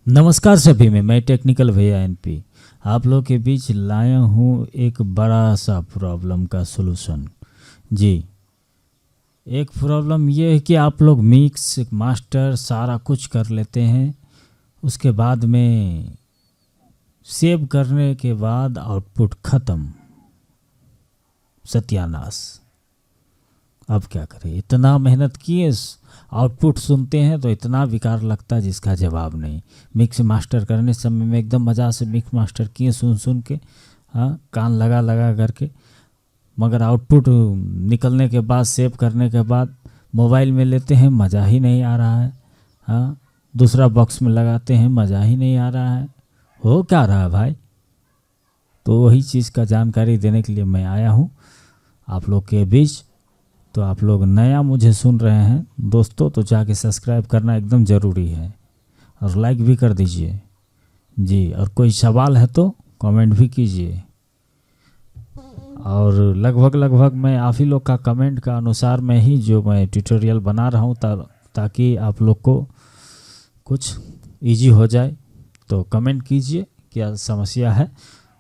नमस्कार सभी में, मैं टेक्निकल भैया एनपी आप लोग के बीच लाया हूँ एक बड़ा सा प्रॉब्लम का सलूशन। जी, एक प्रॉब्लम ये है कि आप लोग मिक्स मास्टर सारा कुछ कर लेते हैं, उसके बाद में सेव करने के बाद आउटपुट ख़त्म, सत्यानाश। अब क्या करें, इतना मेहनत किए, आउटपुट सुनते हैं तो इतना बेकार लगता है जिसका जवाब नहीं। मिक्स मास्टर करने समय में एकदम मज़ा से मिक्स मास्टर किए सुन के, हाँ, कान लगा लगा करके, मगर आउटपुट निकलने के बाद सेव करने के बाद मोबाइल में लेते हैं, मज़ा ही नहीं आ रहा है। हाँ, दूसरा बॉक्स में लगाते हैं, मज़ा ही नहीं आ रहा है। हो क्या रहा है भाई? तो वही चीज़ का जानकारी देने के लिए मैं आया हूँ आप लोग के बीच। तो आप लोग नया मुझे सुन रहे हैं दोस्तों, तो जाके सब्सक्राइब करना एकदम ज़रूरी है और लाइक भी कर दीजिए जी। और कोई सवाल है तो कमेंट भी कीजिए। और लगभग मैं आप ही लोग का कमेंट का अनुसार में ही जो मैं ट्यूटोरियल बना रहा हूँ, ताकि आप लोग को कुछ इजी हो जाए। तो कमेंट कीजिए क्या समस्या है,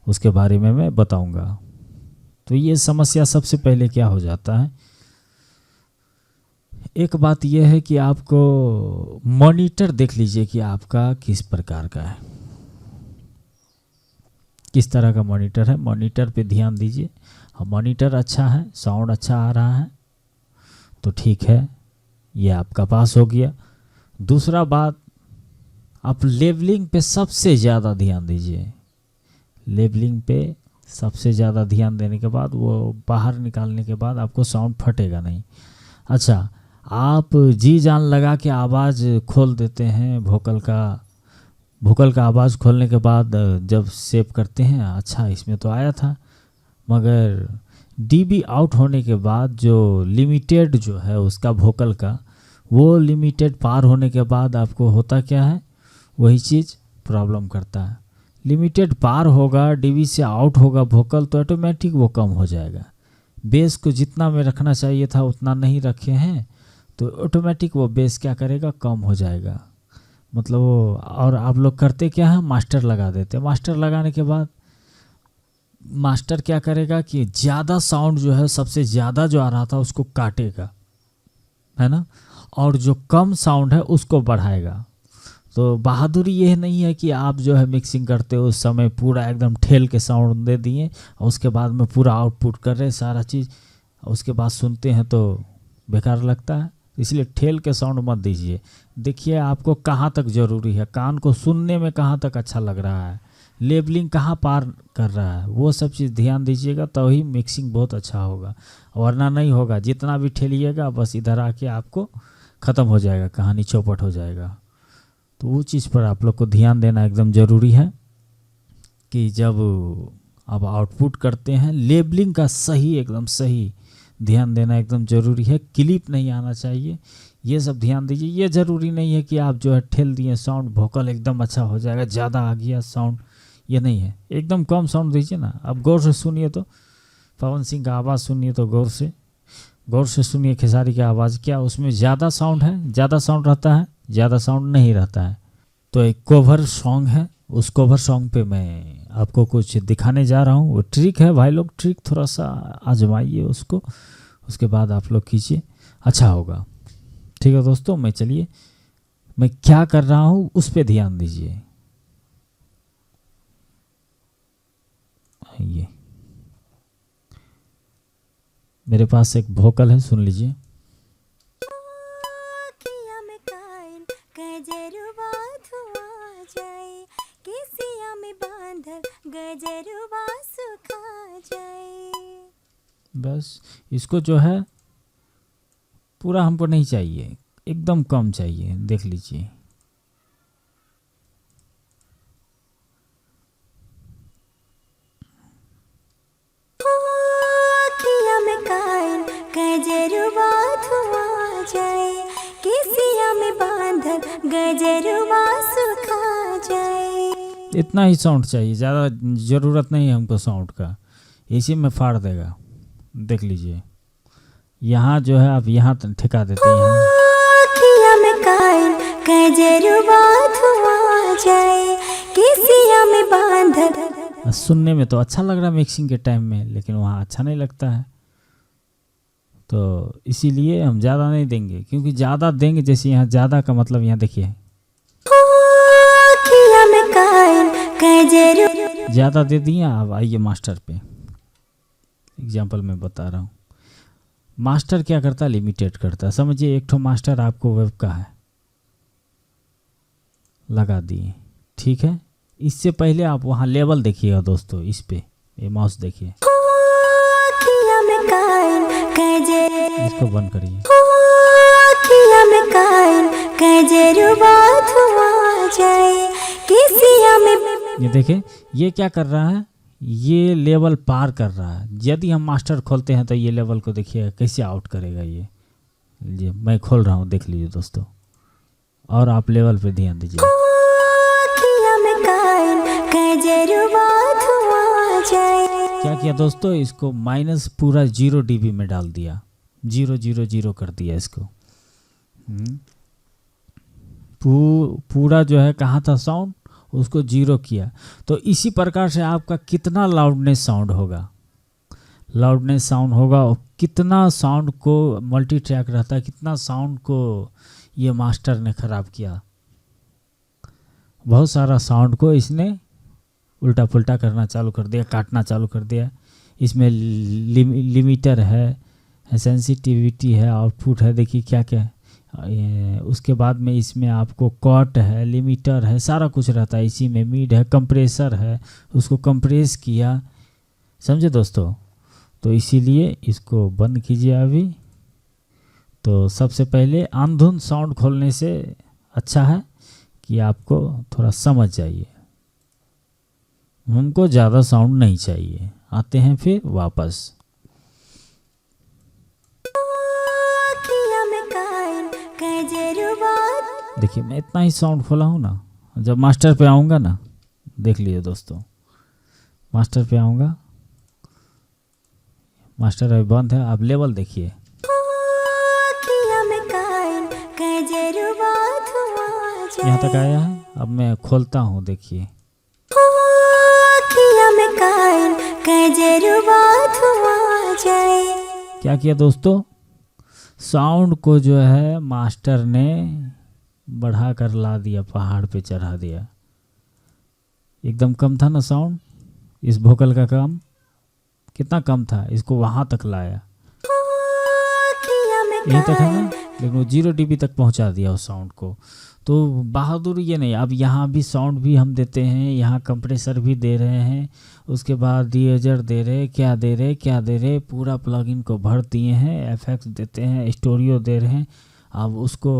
उसके बारे में मैं बताऊँगा। तो ये समस्या सबसे पहले क्या हो जाता है, एक बात यह है कि आपको मॉनिटर देख लीजिए कि आपका किस प्रकार का है, किस तरह का मॉनिटर है। मॉनिटर पे ध्यान दीजिए। मॉनिटर अच्छा है, साउंड अच्छा आ रहा है तो ठीक है, ये आपका पास हो गया। दूसरा बात, आप लेवलिंग पे सबसे ज़्यादा ध्यान दीजिए। लेवलिंग पे सबसे ज़्यादा ध्यान देने के बाद वो बाहर निकालने के बाद आपको साउंड फटेगा नहीं। अच्छा, आप जी जान लगा के आवाज़ खोल देते हैं, वोकल का आवाज़ खोलने के बाद जब सेव करते हैं, अच्छा इसमें तो आया था, मगर डीबी आउट होने के बाद जो लिमिटेड जो है उसका वोकल का, वो लिमिटेड पार होने के बाद आपको होता क्या है, वही चीज़ प्रॉब्लम करता है। लिमिटेड पार होगा, डीबी से आउट होगा वोकल, तो ऑटोमेटिक वो कम हो जाएगा। बेस को जितना में रखना चाहिए था उतना नहीं रखे हैं, तो ऑटोमेटिक वो बेस क्या करेगा, कम हो जाएगा। मतलब वो, और आप लोग करते क्या है, मास्टर लगा देते हैं। मास्टर लगाने के बाद मास्टर क्या करेगा कि ज़्यादा साउंड जो है, सबसे ज़्यादा जो आ रहा था उसको काटेगा, है ना, और जो कम साउंड है उसको बढ़ाएगा। तो बहादुरी यह नहीं है कि आप जो है मिक्सिंग करते हो उस समय पूरा एकदम ठेल के साउंड दे दिए और उसके बाद में पूरा आउटपुट कर रहे सारा चीज़, उसके बाद सुनते हैं तो बेकार लगता है। इसलिए ठेल के साउंड मत दीजिए। देखिए आपको कहाँ तक ज़रूरी है, कान को सुनने में कहाँ तक अच्छा लग रहा है, लेबलिंग कहाँ पार कर रहा है, वो सब चीज़ ध्यान दीजिएगा, तभी मिक्सिंग बहुत अच्छा होगा। वरना नहीं होगा, जितना भी ठेलिएगा बस इधर आके आपको ख़त्म हो जाएगा, कहानी चौपट हो जाएगा। तो वो चीज़ पर आप लोग को ध्यान देना एकदम ज़रूरी है कि जब आप आउटपुट करते हैं, लेबलिंग का सही, एकदम सही ध्यान देना एकदम ज़रूरी है। क्लिप नहीं आना चाहिए, ये सब ध्यान दीजिए। ये ज़रूरी नहीं है कि आप जो है ठेल दिए साउंड, वोकल एकदम अच्छा हो जाएगा, ज़्यादा आ गया साउंड, ये नहीं है। एकदम कम साउंड दीजिए ना। अब गौर से सुनिए, तो पवन सिंह का आवाज़ सुनिए तो गौर से सुनिए। खेसारी की आवाज़, क्या उसमें ज़्यादा साउंड है, ज़्यादा साउंड रहता है, ज़्यादा साउंड नहीं रहता है। तो एक कवर सॉन्ग है, उस कवर सॉन्ग पे मैं आपको कुछ दिखाने जा रहा हूँ। वो ट्रिक है भाई लोग, ट्रिक थोड़ा सा आजमाइए उसको, उसके बाद आप लोग कीजिए, अच्छा होगा। ठीक है दोस्तों, मैं क्या कर रहा हूँ उस पे ध्यान दीजिए। ये मेरे पास एक वोकल है, सुन लीजिए। बस इसको जो है पूरा हमको नहीं चाहिए, एकदम कम चाहिए, देख लीजिए। इतना ही साउंड चाहिए, ज़्यादा ज़रूरत नहीं है हमको साउंड का, इसी में फाड़ देगा। देख लीजिए, यहाँ जो है आप यहाँ ठिका देते हैं। जाए केसिया में बांधल। सुनने में तो अच्छा लग रहा है मिक्सिंग के टाइम में, लेकिन वहाँ अच्छा नहीं लगता है, तो इसीलिए हम ज़्यादा नहीं देंगे, क्योंकि ज़्यादा देंगे, जैसे यहाँ ज़्यादा का मतलब यहाँ देखिए ज़्यादा दे दिए। अब आइए मास्टर पे, एग्जाम्पल मैं बता रहा हूँ। मास्टर क्या करता है, लिमिटेड करता है। समझिए एक ठो मास्टर आपको वेब का है, लगा दिए, ठीक है। इससे पहले आप वहाँ लेवल देखिएगा दोस्तों, इस पे ये माउस देखिए, इसको बंद करिए। ये देखिए ये क्या कर रहा है, ये लेवल पार कर रहा है। यदि हम मास्टर खोलते हैं तो ये लेवल को देखिए कैसे आउट करेगा। ये मैं खोल रहा हूँ, देख लीजिए दोस्तों, और आप लेवल पे ध्यान दीजिए। क्या किया दोस्तों, इसको माइनस पूरा 0 dB में डाल दिया, 0 0 0 कर दिया इसको। पूरा जो है कहाँ था साउंड, उसको 0 किया। तो इसी प्रकार से आपका कितना लाउडनेस साउंड होगा, लाउडनेस साउंड होगा, और कितना साउंड को मल्टी ट्रैक रहता है, कितना साउंड को ये मास्टर ने ख़राब किया। बहुत सारा साउंड को इसने उल्टा पुल्टा करना चालू कर दिया, काटना चालू कर दिया। इसमें लिमिटर है, सेंसिटिविटी है, आउटपुट है, देखिए क्या क्या है। उसके बाद में इसमें आपको कट है, लिमिटर है, सारा कुछ रहता है। इसी में मिड है, कंप्रेसर है, उसको कंप्रेस किया, समझे दोस्तों। तो इसीलिए इसको बंद कीजिए अभी। तो सबसे पहले अंधुन साउंड खोलने से अच्छा है कि आपको थोड़ा समझ जाइए, हमको ज़्यादा साउंड नहीं चाहिए। आते हैं फिर वापस। देखिए मैं इतना ही साउंड खोला हूँ ना, जब मास्टर पे आऊँगा ना, देख लीजिए दोस्तों, मास्टर पे आऊँगा, मास्टर अभी बंद है। आप लेवल देखिए, यहाँ तक आया है। अब मैं खोलता हूँ, देखिए क्या किया दोस्तों, साउंड को जो है मास्टर ने बढ़ा कर ला दिया, पहाड़ पे चढ़ा दिया। एकदम कम था ना साउंड, इस वोकल का काम कितना कम था, इसको वहाँ तक लाया, यहीं तक है ना, लेकिन वो 0 dB तक पहुँचा दिया उस साउंड को। तो बहादुर ये नहीं, अब यहाँ भी साउंड भी हम देते हैं, यहाँ कंप्रेसर भी दे रहे हैं, उसके बाद डीएजर दे रहे, क्या दे रहे, पूरा प्लगइन को भर दिए हैं, एफएक्स देते हैं, स्टूडियो दे रहे हैं। अब उसको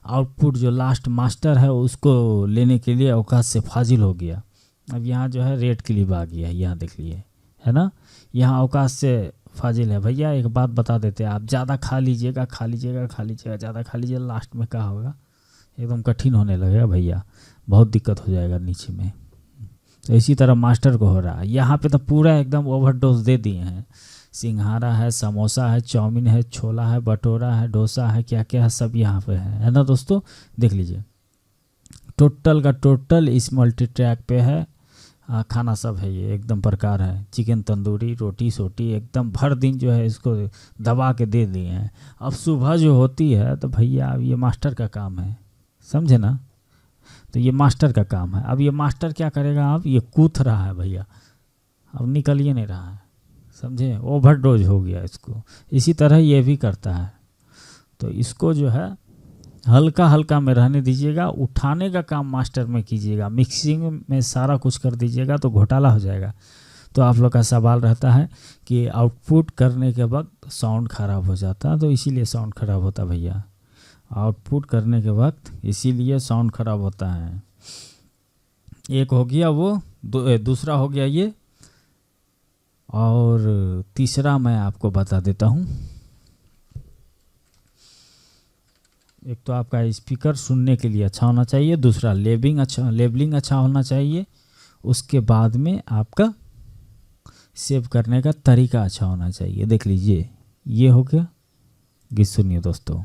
आउटपुट जो लास्ट मास्टर है उसको लेने के लिए औकात से फाजिल हो गया। अब यहाँ जो है रेड क्लिप आ गया, यहाँ देख लिए, है ना, यहाँ औकात से फाजिल है। भैया एक बात बता देते हैं, आप ज़्यादा खा लीजिएगा, ज़्यादा खा लीजिएगा, लास्ट में क्या होगा, एकदम कठिन होने लगेगा भैया, बहुत दिक्कत हो जाएगा नीचे में। तो इसी तरह मास्टर को हो रहा है, यहाँ पे तो पूरा एकदम ओवरडोज दे दिए हैं। सिंघाड़ा है, समोसा है, चाउमीन है, छोला है, भटूरा है, डोसा है, क्या क्या है, सब यहाँ पे है ना दोस्तों। देख लीजिए टोटल का टोटल इस मल्टी ट्रैक पे है। खाना सब है, ये एकदम प्रकार है, चिकन तंदूरी, रोटी सोटी, एकदम भर दिन जो है इसको दबा के दे दिए हैं। अब सुबह जो होती है तो भैया अब ये मास्टर का काम है, समझे ना, तो ये मास्टर का काम है। अब ये मास्टर क्या करेगा, अब ये कूथ रहा है भैया, अब निकल ही नहीं रहा है, समझे, ओवरडोज हो गया इसको। इसी तरह ये भी करता है, तो इसको जो है हल्का हल्का में रहने दीजिएगा, उठाने का काम मास्टर में कीजिएगा, मिक्सिंग में सारा कुछ कर दीजिएगा तो घोटाला हो जाएगा। तो आप लोग का सवाल रहता है कि आउटपुट करने के वक्त साउंड ख़राब हो जाता है, तो इसीलिए साउंड ख़राब होता है भैया, आउटपुट करने के वक्त इसीलिए साउंड ख़राब होता है। एक हो गया वो, दूसरा हो गया ये, और तीसरा मैं आपको बता देता हूँ। एक तो आपका स्पीकर सुनने के लिए अच्छा होना चाहिए, दूसरा लेबलिंग अच्छा होना चाहिए, उसके बाद में आपका सेव करने का तरीका अच्छा होना चाहिए। देख लीजिए ये हो गया, गीत सुनिए दोस्तों।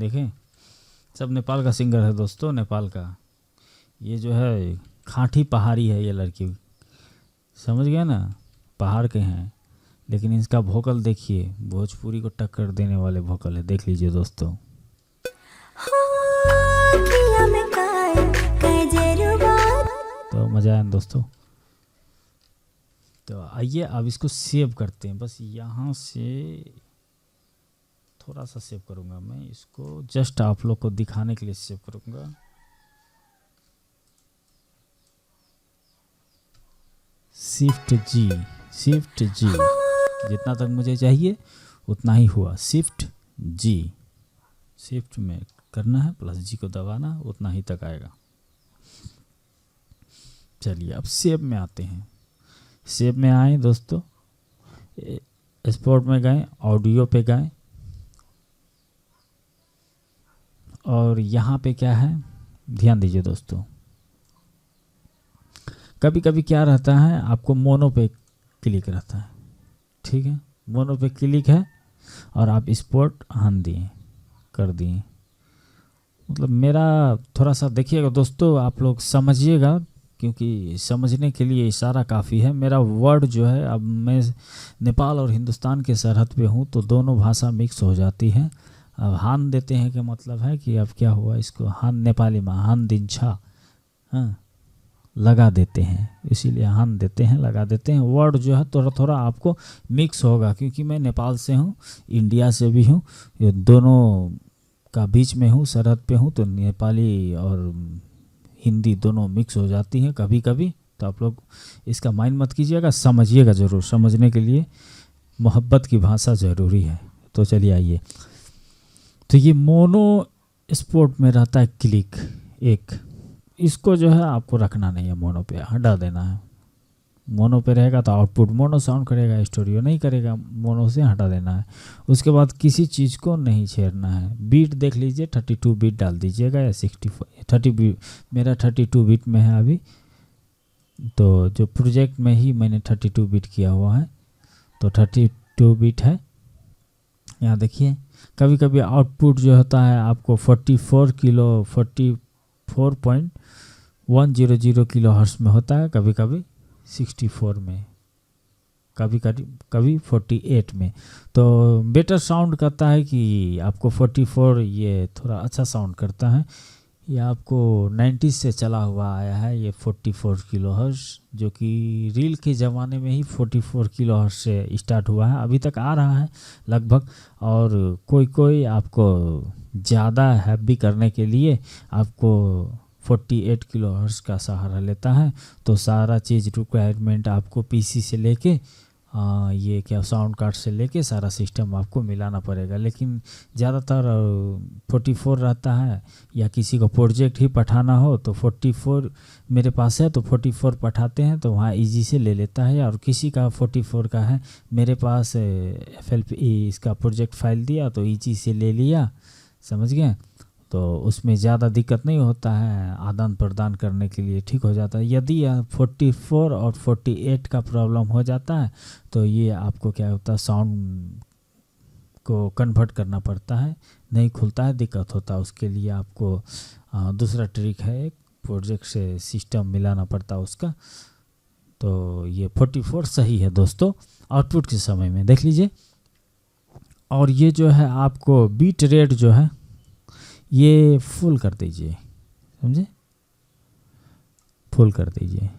देखें, सब नेपाल का सिंगर है दोस्तों, नेपाल का। ये जो है खाँटी पहाड़ी है ये लड़की, समझ गए ना, पहाड़ के हैं, लेकिन इसका वोकल देखिए, भोजपुरी को टक्कर देने वाले वोकल है, देख लीजिए दोस्तों। किया मैं तो मज़ा आया दोस्तों। तो आइए अब इसको सेव करते हैं। बस यहाँ से थोड़ा सा सेव करूँगा मैं इसको, जस्ट आप लोग को दिखाने के लिए सेव करूँगा। शिफ्ट जी, शिफ्ट जी, जितना तक मुझे चाहिए उतना ही हुआ। शिफ्ट जी, शिफ्ट में करना है, प्लस जी को दबाना, उतना ही तक आएगा। चलिए अब सेव में आते हैं। सेव में आए दोस्तों, एक्सपोर्ट में गए, ऑडियो पे गए, और यहाँ पे क्या है ध्यान दीजिए दोस्तों। कभी कभी क्या रहता है, आपको मोनो पे क्लिक रहता है, ठीक है, मोनो पे क्लिक है और आप एक्सपोर्ट ऑन दिए, कर दिए। मतलब मेरा थोड़ा सा देखिएगा दोस्तों, आप लोग समझिएगा, क्योंकि समझने के लिए इशारा काफ़ी है। मेरा वर्ड जो है, अब मैं नेपाल और हिंदुस्तान के सरहद पे हूँ, तो दोनों भाषा मिक्स हो जाती है। अब हान देते हैं कि मतलब है कि अब क्या हुआ, इसको हान नेपाली में हान दिन्छा, हाँ, लगा देते हैं, इसीलिए हान देते हैं, लगा देते हैं। वर्ड जो है थोड़ा थोड़ा आपको मिक्स होगा, क्योंकि मैं नेपाल से हूँ, इंडिया से भी हूँ, ये दोनों का बीच में हूँ, सरहद पे हूँ, तो नेपाली और हिंदी दोनों मिक्स हो जाती हैं कभी कभी। तो आप लोग इसका माइंड मत कीजिएगा, समझिएगा ज़रूर, समझने के लिए मोहब्बत की भाषा ज़रूरी है। तो चलिए आइए, तो ये मोनो स्पोर्ट में रहता है क्लिक एक, इसको जो है आपको रखना नहीं है, मोनो पे हटा देना है। मोनो पे रहेगा तो आउटपुट मोनो साउंड करेगा, स्टूडियो नहीं करेगा, मोनो से हटा देना है। उसके बाद किसी चीज़ को नहीं छेड़ना है। बीट देख लीजिए, 32 बीट डाल दीजिएगा या 30 बीट, मेरा 32 बीट में है अभी, तो जो प्रोजेक्ट में ही मैंने 32 बीट किया हुआ है, तो 32 बीट है। यहाँ देखिए, कभी कभी आउटपुट जो होता है आपको 44.100 किलो हर्ट्ज में होता है, कभी कभी 64 में, कभी 48 में। तो बेटर साउंड करता है कि आपको 44, ये थोड़ा अच्छा साउंड करता है। ये आपको 90s से चला हुआ आया है ये 44 किलो हर्ट्ज, जो कि रील के ज़माने में ही 44 किलो हर्ट्ज से स्टार्ट हुआ है, अभी तक आ रहा है लगभग। और कोई आपको ज़्यादा हैवी करने के लिए आपको 48 किलो हर्ट्ज का सहारा लेता है। तो सारा चीज़ रिक्वायरमेंट आपको पीसी से लेके ये क्या साउंड कार्ड से लेके सारा सिस्टम आपको मिलाना पड़ेगा। लेकिन ज़्यादातर 44 रहता है, या किसी को प्रोजेक्ट ही पठाना हो तो 44 मेरे पास है, तो 44 पठाते हैं तो वहाँ इजी से ले लेता है। और किसी का 44 का है, मेरे पास FLP इसका प्रोजेक्ट फाइल दिया तो इजी से ले लिया, समझ गए। तो उसमें ज़्यादा दिक्कत नहीं होता है, आदान प्रदान करने के लिए ठीक हो जाता है। यदि 44 और 48 का प्रॉब्लम हो जाता है तो ये आपको क्या होता है, साउंड को कन्वर्ट करना पड़ता है, नहीं खुलता है, दिक्कत होता है। उसके लिए आपको दूसरा ट्रिक है, एक प्रोजेक्ट से सिस्टम मिलाना पड़ता है उसका। तो ये 44 सही है दोस्तों, आउटपुट के समय में देख लीजिए। और ये जो है आपको बीट रेट जो है ये फुल कर दीजिए, समझे, फुल कर दीजिए,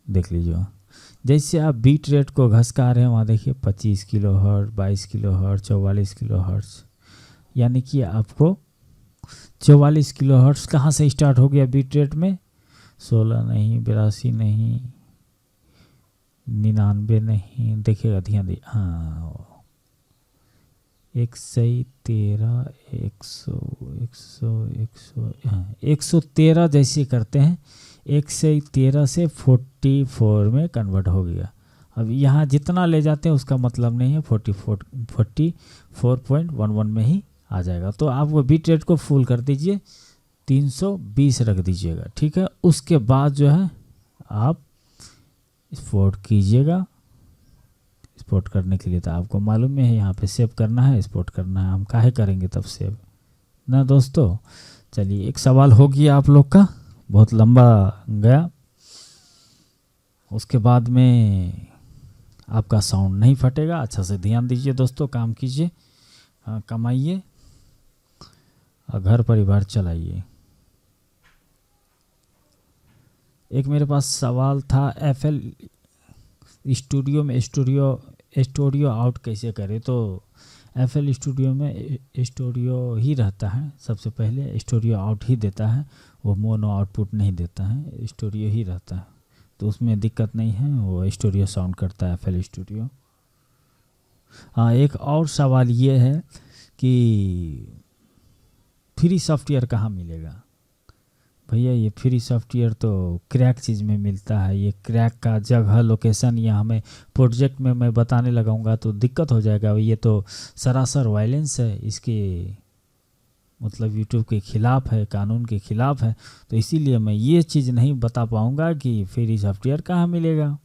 देख लीजिए। जैसे आप बीट रेट को घसका रहे हैं, वहाँ देखिए 25 kilo hertz, 22 kilo hertz, 44 kilo hertz, यानी कि आपको 44 किलो हर्ट्ज कहाँ से स्टार्ट हो गया बीट रेट में, 16 नहीं, 82 नहीं, 99 नहीं, देखिएगा ध्यान दी, हाँ 113, 113 जैसे करते हैं, 113 से 44 में कन्वर्ट हो गया। अब यहाँ जितना ले जाते हैं उसका मतलब नहीं है, 44.11 में ही आ जाएगा। तो आप वो बीट रेट को फुल कर दीजिए, 320 रख दीजिएगा, ठीक है। उसके बाद जो है आप एक्सपोर्ट कीजिएगा। एक्सपोर्ट करने के लिए तो आपको मालूम है यहाँ पे सेव करना है, एक्सपोर्ट करना है, हम काहे करेंगे तब सेव, ना दोस्तों। चलिए, एक सवाल हो गया आप लोग का, बहुत लंबा गया। उसके बाद में आपका साउंड नहीं फटेगा। अच्छा से ध्यान दीजिए दोस्तों, काम कीजिए, कमाइए और घर परिवार चलाइए। एक मेरे पास सवाल था, FL स्टूडियो में स्टूडियो आउट कैसे करें। तो FL स्टूडियो में स्टूडियो ही रहता है, सबसे पहले स्टूडियो आउट ही देता है, वो मोनो आउटपुट नहीं देता है, स्टूडियो ही रहता है। तो उसमें दिक्कत नहीं है, वो स्टूडियो साउंड करता है FL स्टूडियो। हाँ, एक और सवाल ये है कि फ्री सॉफ्टवेयर कहाँ मिलेगा। भैया ये फ्री सॉफ्टवेयर तो क्रैक चीज़ में मिलता है। ये क्रैक का जगह, लोकेशन या हमें प्रोजेक्ट में मैं बताने लगाऊंगा तो दिक्कत हो जाएगा। ये तो सरासर वायलेंस है, इसके मतलब यूट्यूब के ख़िलाफ़ है, कानून के ख़िलाफ़ है। तो इसीलिए मैं ये चीज़ नहीं बता पाऊंगा कि फ्री सॉफ्टवेयर कहाँ मिलेगा,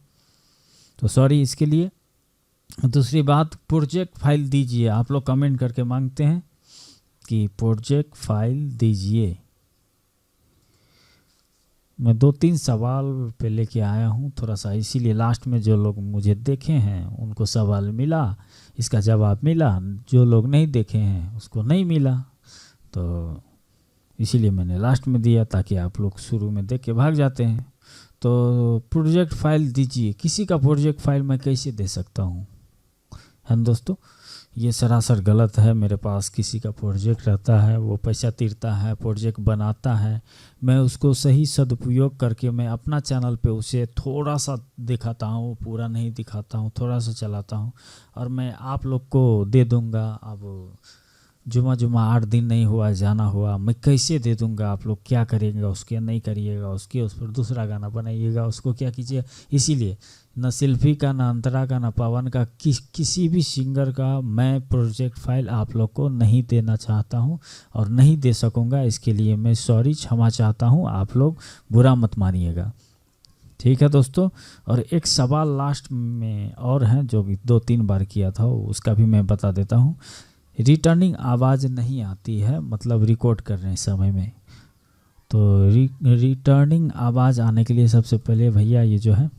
तो सॉरी इसके लिए। दूसरी बात, प्रोजेक्ट फाइल दीजिए। आप लोग कमेंट करके मांगते हैं कि प्रोजेक्ट फाइल दीजिए। मैं 2-3 सवाल पे लेके आया हूँ थोड़ा सा, इसीलिए लास्ट में जो लोग मुझे देखे हैं उनको सवाल मिला, इसका जवाब मिला। जो लोग नहीं देखे हैं उसको नहीं मिला, तो इसीलिए मैंने लास्ट में दिया, ताकि आप लोग शुरू में देख के भाग जाते हैं। तो प्रोजेक्ट फाइल दीजिए। किसी का प्रोजेक्ट फाइल मैं कैसे दे सकता हूँ, है दोस्तों। ये सरासर गलत है। मेरे पास किसी का प्रोजेक्ट रहता है, वो पैसा तीरता है, प्रोजेक्ट बनाता है, मैं उसको सही सदुपयोग करके मैं अपना चैनल पे उसे थोड़ा सा दिखाता हूँ, पूरा नहीं दिखाता हूँ, थोड़ा सा चलाता हूँ और मैं आप लोग को दे दूँगा। अब जुमा 8 दिन नहीं हुआ, जाना हुआ, मैं कैसे दे दूँगा। आप लोग क्या करेंगे, उसके नहीं करिएगा, उसके उस पर दूसरा गाना बनाइएगा, उसको क्या कीजिए। इसीलिए न शिल्पी का, न अंतरा का, न पवन का, किसी भी सिंगर का मैं प्रोजेक्ट फाइल आप लोग को नहीं देना चाहता हूं और नहीं दे सकूंगा। इसके लिए मैं सॉरी, क्षमा चाहता हूं, आप लोग बुरा मत मानिएगा, ठीक है दोस्तों। और एक सवाल लास्ट में और है जो 2-3 बार किया था, उसका भी मैं बता देता हूं। रिटर्निंग आवाज़ नहीं आती है, मतलब रिकॉर्ड कर रहे हैं समय में। तो रिटर्निंग आवाज़ आने के लिए सबसे पहले भैया ये जो है,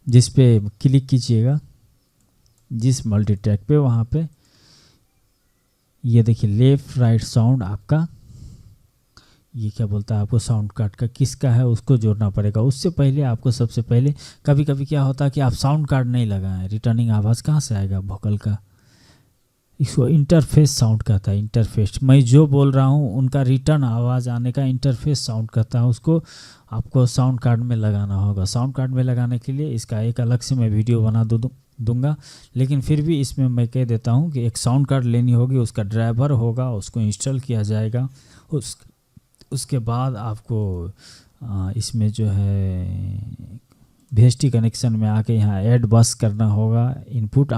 जिस पे क्लिक कीजिएगा, जिस मल्टी ट्रैक पे, वहाँ पे ये देखिए लेफ़्ट राइट साउंड आपका, ये क्या बोलता है आपको, साउंड कार्ड का किसका है उसको जोड़ना पड़ेगा। उससे पहले आपको सबसे पहले, कभी कभी क्या होता है कि आप साउंड कार्ड नहीं लगाएं, रिटर्निंग आवाज़ कहाँ से आएगा वोकल का। इसको इंटरफेस साउंड कहता है। इंटरफेस, मैं जो बोल रहा हूँ उनका रिटर्न आवाज़ आने का इंटरफेस साउंड कहता है। उसको आपको साउंड कार्ड में लगाना होगा। साउंड कार्ड में लगाने के लिए इसका एक अलग से मैं वीडियो बना दूंगा, लेकिन फिर भी इसमें मैं कह देता हूँ कि एक साउंड कार्ड लेनी होगी, उसका ड्राइवर होगा, उसको इंस्टॉल किया जाएगा। उसके बाद आपको इसमें जो है VST कनेक्शन में आके यहाँ ऐड बस करना होगा, इनपुट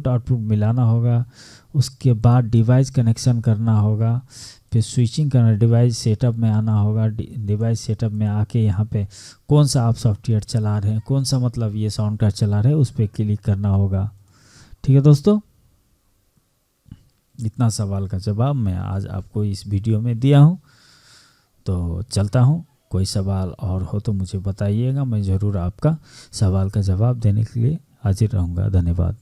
आउटपुट मिलाना होगा। उसके बाद डिवाइस कनेक्शन करना होगा, फिर स्विचिंग करना, डिवाइस सेटअप में आना होगा। डिवाइस सेटअप में आके यहाँ पे कौन सा आप सॉफ्टवेयर चला रहे हैं, कौन सा मतलब ये साउंड कार्ड चला रहे हैं, उस पर क्लिक करना होगा, ठीक है दोस्तों। इतना सवाल का जवाब मैं आज आपको इस वीडियो में दिया हूँ। तो चलता हूँ, कोई सवाल और हो तो मुझे बताइएगा, मैं ज़रूर आपका सवाल का जवाब देने के लिए हाजिर रहूँगा। धन्यवाद।